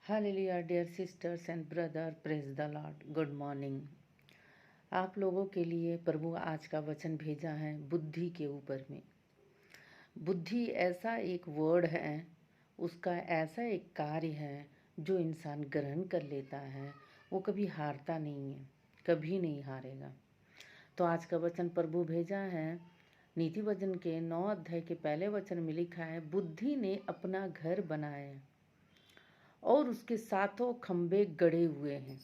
Hallelujah dear sisters and brother, praise the Lord. Good morning. आप लोगों के लिए प्रभु आज का वचन भेजा है बुद्धि के ऊपर में। बुद्धि ऐसा एक वर्ड है, उसका ऐसा एक कार्य है जो इंसान ग्रहण कर लेता है, वो कभी हारता नहीं है, कभी नहीं हारेगा। तो आज का वचन प्रभु भेजा है नीति वचन के 9 अध्याय के पहले वचन में लिखा है, बुद्धि ने अपना घर बनाया और उसके सातों खंबे गड़े हुए हैं।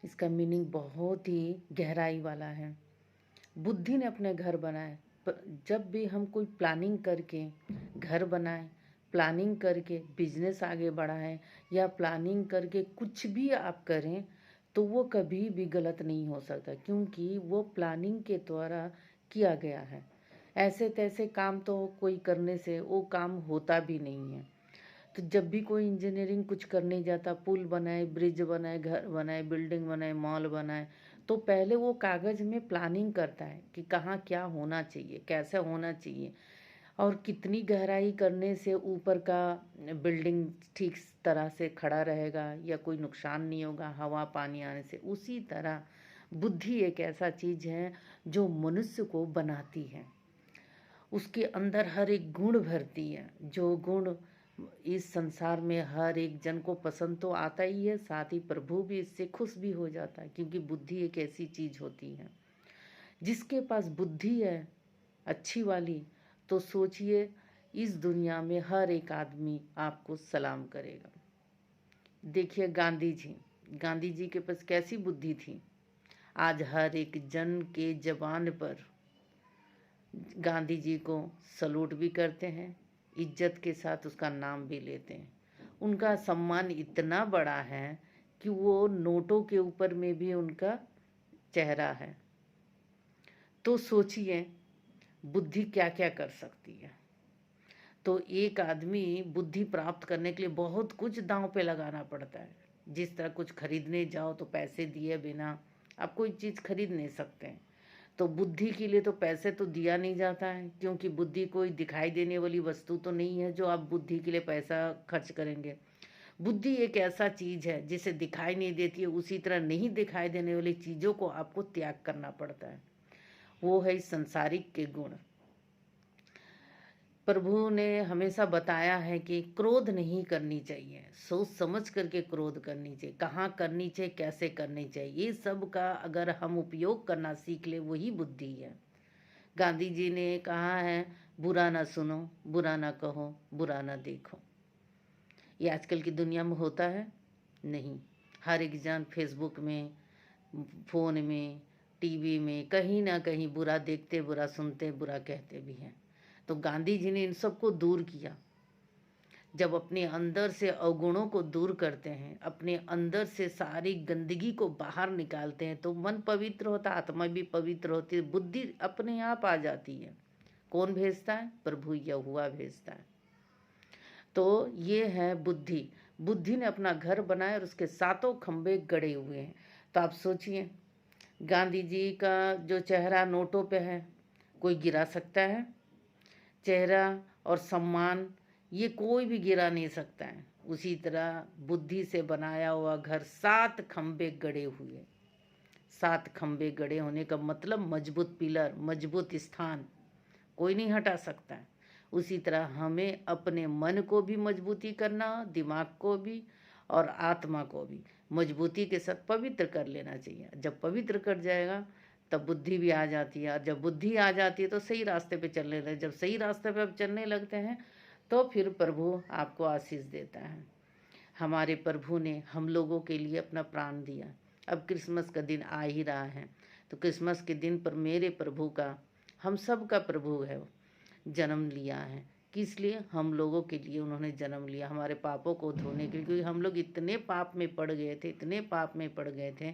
इसका मीनिंग बहुत ही गहराई वाला है। बुद्धि ने अपने घर बनाए। जब भी हम कोई प्लानिंग करके घर बनाए, प्लानिंग करके बिजनेस आगे बढ़ाएं या प्लानिंग करके कुछ भी आप करें, तो वो कभी भी गलत नहीं हो सकता, क्योंकि वो प्लानिंग के द्वारा किया गया है। ऐसे तैसे काम तो कोई करने से वो काम होता भी नहीं है। तो जब भी कोई इंजीनियरिंग कुछ करने जाता, पुल बनाए, ब्रिज बनाए, घर बनाए, बिल्डिंग बनाए, मॉल बनाए, तो पहले वो कागज़ में प्लानिंग करता है कि कहाँ क्या होना चाहिए, कैसे होना चाहिए, और कितनी गहराई करने से ऊपर का बिल्डिंग ठीक तरह से खड़ा रहेगा या कोई नुकसान नहीं होगा हवा पानी आने से। उसी तरह बुद्धि एक ऐसा चीज़ है जो मनुष्य को बनाती है, उसके अंदर हर एक गुण भरती है। जो गुण इस संसार में हर एक जन को पसंद तो आता ही है, साथ ही प्रभु भी इससे खुश भी हो जाता है, क्योंकि बुद्धि एक ऐसी चीज़ होती है। जिसके पास बुद्धि है अच्छी वाली, तो सोचिए इस दुनिया में हर एक आदमी आपको सलाम करेगा। देखिए गांधी जी के पास कैसी बुद्धि थी। आज हर एक जन के जबान पर गांधी जी को सलूट भी करते हैं, इज्जत के साथ उसका नाम भी लेते हैं। उनका सम्मान इतना बड़ा है कि वो नोटों के ऊपर में भी उनका चेहरा है। तो सोचिए बुद्धि क्या क्या कर सकती है। तो एक आदमी बुद्धि प्राप्त करने के लिए बहुत कुछ दांव पे लगाना पड़ता है। जिस तरह कुछ खरीदने जाओ तो पैसे दिए बिना आप कोई चीज़ खरीद नहीं सकते हैं। तो बुद्धि के लिए तो पैसे तो दिया नहीं जाता है, क्योंकि बुद्धि कोई दिखाई देने वाली वस्तु तो नहीं है जो आप बुद्धि के लिए पैसा खर्च करेंगे। बुद्धि एक ऐसा चीज़ है जिसे दिखाई नहीं देती है, उसी तरह नहीं दिखाई देने वाली चीज़ों को आपको त्याग करना पड़ता है। वो है इस संसारिक के गुण। प्रभु ने हमेशा बताया है कि क्रोध नहीं करनी चाहिए, सोच समझ करके क्रोध करनी चाहिए, कहाँ करनी चाहिए, कैसे करनी चाहिए, ये सब का अगर हम उपयोग करना सीख ले वही बुद्धि है। गांधी जी ने कहा है, बुरा ना सुनो, बुरा ना कहो, बुरा ना देखो। ये आजकल की दुनिया में होता है नहीं। हर एक जन फेसबुक में, फ़ोन में, टीवी में कहीं ना कहीं बुरा देखते, बुरा सुनते, बुरा कहते भी हैं। तो गांधी जी ने इन सबको दूर किया। जब अपने अंदर से अवगुणों को दूर करते हैं, अपने अंदर से सारी गंदगी को बाहर निकालते हैं, तो मन पवित्र होता, आत्मा भी पवित्र होती है, बुद्धि अपने आप आ जाती है। कौन भेजता है? प्रभु यहोवा भेजता है। तो ये है बुद्धि। बुद्धि ने अपना घर बनाया और उसके सातों खंबे गड़े हुए हैं। तो आप सोचिए गांधी जी का जो चेहरा नोटों पे है, कोई गिरा सकता है? चेहरा और सम्मान ये कोई भी गिरा नहीं सकता है। उसी तरह बुद्धि से बनाया हुआ घर 7 खंबे गड़े हुए। 7 खंबे गड़े होने का मतलब मजबूत पिलर, मजबूत स्थान कोई नहीं हटा सकता है। उसी तरह हमें अपने मन को भी मजबूती करना, दिमाग को भी और आत्मा को भी मजबूती के साथ पवित्र कर लेना चाहिए। जब पवित्र कर जाएगा तब बुद्धि भी आ जाती है, और जब बुद्धि आ जाती है तो सही रास्ते पे चलने लगते। जब सही रास्ते पे आप चलने लगते हैं तो फिर प्रभु आपको आशीष देता है। हमारे प्रभु ने हम लोगों के लिए अपना प्राण दिया। अब क्रिसमस का दिन आ ही रहा है, तो क्रिसमस के दिन पर मेरे प्रभु का, हम सब का प्रभु है, जन्म लिया है। किस लिए? हम लोगों के लिए उन्होंने जन्म लिया, हमारे पापों को धोने के लिए। क्योंकि हम लोग इतने पाप में पड़ गए थे, इतने पाप में पड़ गए थे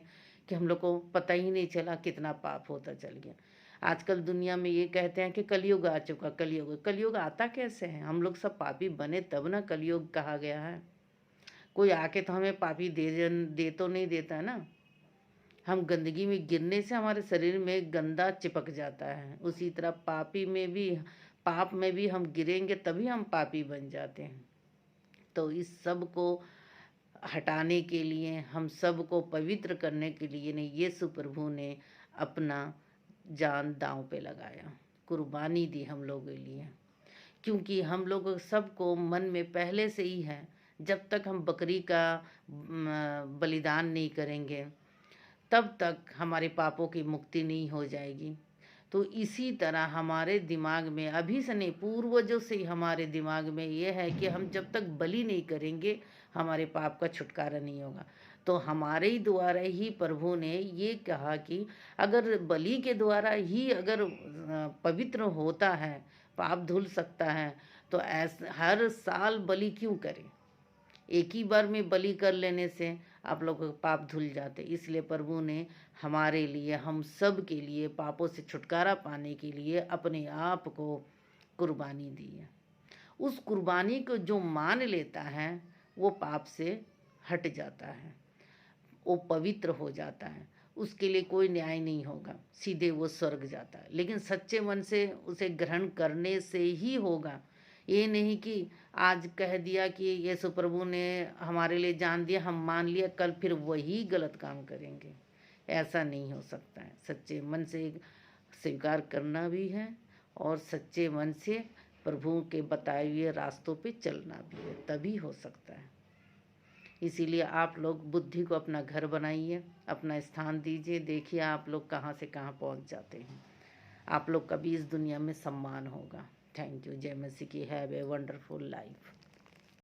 कि हम लोग को पता ही नहीं चला कितना पाप होता चल गया। आजकल दुनिया में ये कहते हैं कि कलयुग आ चुका। कलयुग, कलयुग आता कैसे है? हम लोग सब पापी बने तब ना कलयुग कहा गया है। कोई आके तो हमें पापी दे तो नहीं देता ना। हम गंदगी में गिरने से हमारे शरीर में गंदा चिपक जाता है, उसी तरह पाप में भी हम गिरेंगे तभी हम पापी बन जाते हैं। तो इस सब को हटाने के लिए, हम सब को पवित्र करने के लिए ने यीशु प्रभु ने अपना जान दांव पे लगाया, कुर्बानी दी हम लोगों के लिए। क्योंकि हम लोग सबको मन में पहले से ही है, जब तक हम बकरी का बलिदान नहीं करेंगे तब तक हमारे पापों की मुक्ति नहीं हो जाएगी। तो इसी तरह हमारे दिमाग में अभी से नहीं, पूर्वजों से ही हमारे दिमाग में ये है कि हम जब तक बलि नहीं करेंगे हमारे पाप का छुटकारा नहीं होगा। तो हमारे ही द्वारा ही प्रभु ने ये कहा कि अगर बलि के द्वारा ही अगर पवित्र होता है, पाप धुल सकता है, तो ऐसे हर साल बलि क्यों करें? एक ही बार में बलि कर लेने से आप लोगों के पाप धुल जाते। इसलिए प्रभु ने हमारे लिए, हम सब के लिए पापों से छुटकारा पाने के लिए अपने आप को कुर्बानी दी है। उस कुर्बानी को जो मान लेता है वो पाप से हट जाता है, वो पवित्र हो जाता है, उसके लिए कोई न्याय नहीं होगा, सीधे वो स्वर्ग जाता है। लेकिन सच्चे मन से उसे ग्रहण करने से ही होगा। ये नहीं कि आज कह दिया कि यीशु प्रभु ने हमारे लिए जान दिया, हम मान लिया, कल फिर वही गलत काम करेंगे। ऐसा नहीं हो सकता है। सच्चे मन से स्वीकार करना भी है और सच्चे मन से प्रभु के बताए हुए रास्तों पे चलना भी है, तभी हो सकता है। इसीलिए आप लोग बुद्धि को अपना घर बनाइए, अपना स्थान दीजिए। देखिए आप लोग कहाँ से कहाँ पहुँच जाते हैं। आप लोग का भी इस दुनिया में सम्मान होगा। Thank you. जय मसीह की। Have a wonderful life.